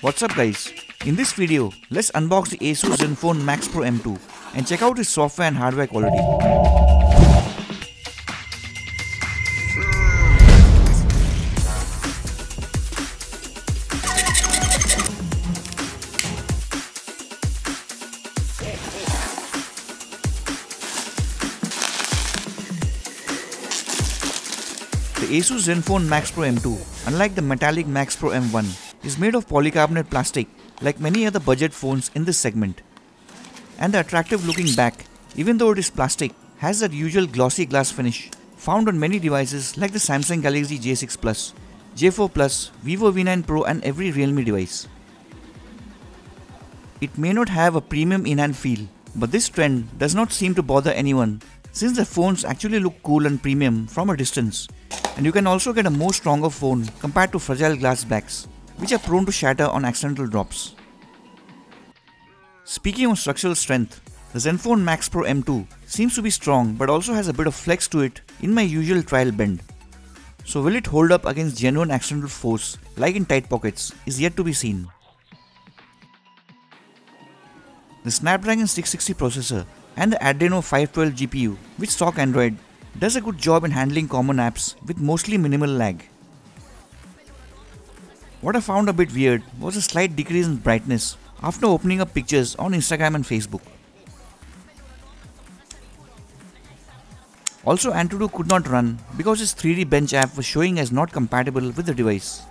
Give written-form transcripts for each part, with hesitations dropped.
What's up guys? In this video, let's unbox the ASUS ZenFone Max Pro M2 and check out its software and hardware quality. The ASUS ZenFone Max Pro M2, unlike the metallic Max Pro M1, is made of polycarbonate plastic like many other budget phones in this segment. And the attractive looking back, even though it is plastic, has that usual glossy glass finish found on many devices like the Samsung Galaxy J6 Plus, J4 Plus, Vivo V9 Pro and every Realme device. It may not have a premium in-hand feel, but this trend does not seem to bother anyone since the phones actually look cool and premium from a distance, and you can also get a more stronger phone compared to fragile glass backs, which are prone to shatter on accidental drops. Speaking of structural strength, the ZenFone Max Pro M2 seems to be strong but also has a bit of flex to it in my usual trial bend. So will it hold up against genuine accidental force like in tight pockets is yet to be seen. The Snapdragon 660 processor and the Adreno 512 GPU with stock Android does a good job in handling common apps with mostly minimal lag. What I found a bit weird was a slight decrease in brightness after opening up pictures on Instagram and Facebook. Also, Antutu could not run because its 3D Bench app was showing as not compatible with the device.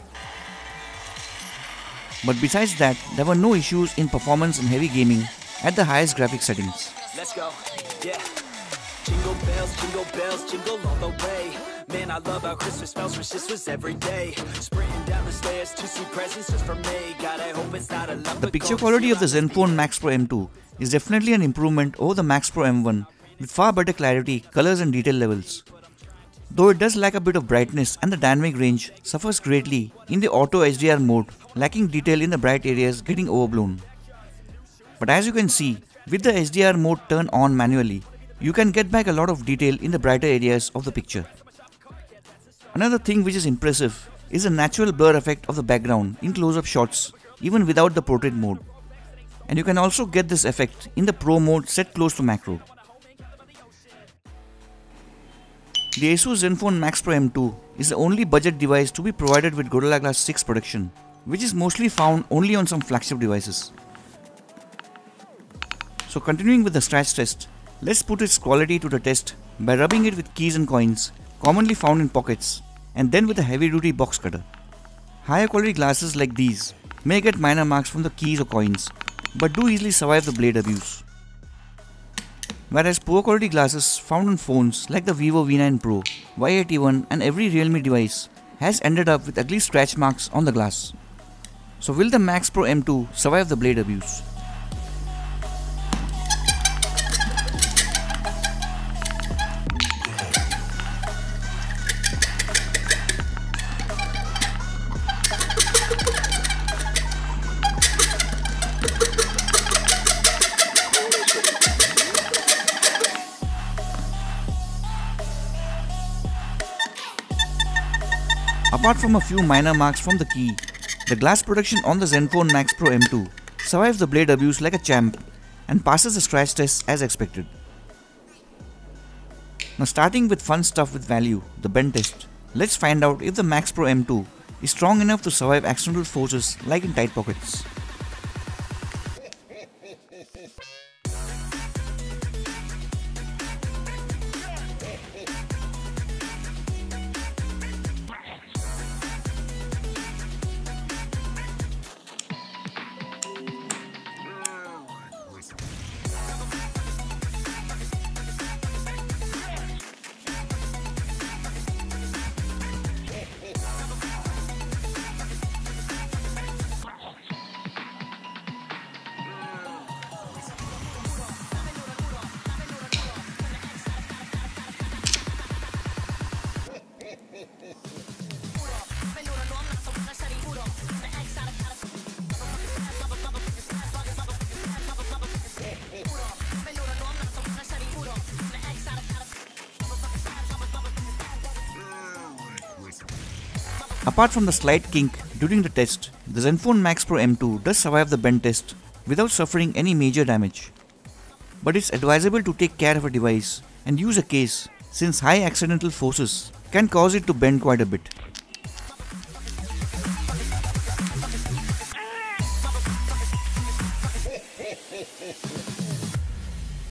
But besides that, there were no issues in performance and heavy gaming at the highest graphics settings. Let's go, yeah. Jingle bells, jingle all the way. Man, I love how Christmas smells, wish this was every day. Sprinting down the stairs to see presents just for me. God, I hope it's not a love. The picture quality of the ZenFone Max Pro M2 is definitely an improvement over the Max Pro M1 with far better clarity, colors and detail levels. Though it does lack a bit of brightness and the dynamic range suffers greatly in the auto HDR mode, lacking detail in the bright areas getting overblown. But as you can see, with the HDR mode turned on manually, you can get back a lot of detail in the brighter areas of the picture. Another thing which is impressive is the natural blur effect of the background in close-up shots even without the portrait mode. And you can also get this effect in the Pro mode set close to macro. The ASUS ZenFone Max Pro M2 is the only budget device to be provided with Gorilla Glass 6 protection, which is mostly found only on some flagship devices. So continuing with the scratch test, let's put its quality to the test by rubbing it with keys and coins commonly found in pockets and then with a heavy-duty box cutter. Higher quality glasses like these may get minor marks from the keys or coins, but do easily survive the blade abuse. Whereas poor quality glasses found on phones like the Vivo V9 Pro, Y81 and every Realme device has ended up with ugly scratch marks on the glass. So will the Max Pro M2 survive the blade abuse? Apart from a few minor marks from the key, the glass protection on the ZenFone Max Pro M2 survives the blade abuse like a champ and passes the scratch test as expected. Now starting with fun stuff with value, the bend test, let's find out if the Max Pro M2 is strong enough to survive accidental forces like in tight pockets. Apart from the slight kink during the test, the Zenfone Max Pro M2 does survive the bend test without suffering any major damage. But it's advisable to take care of a device and use a case since high accidental forces can cause it to bend quite a bit.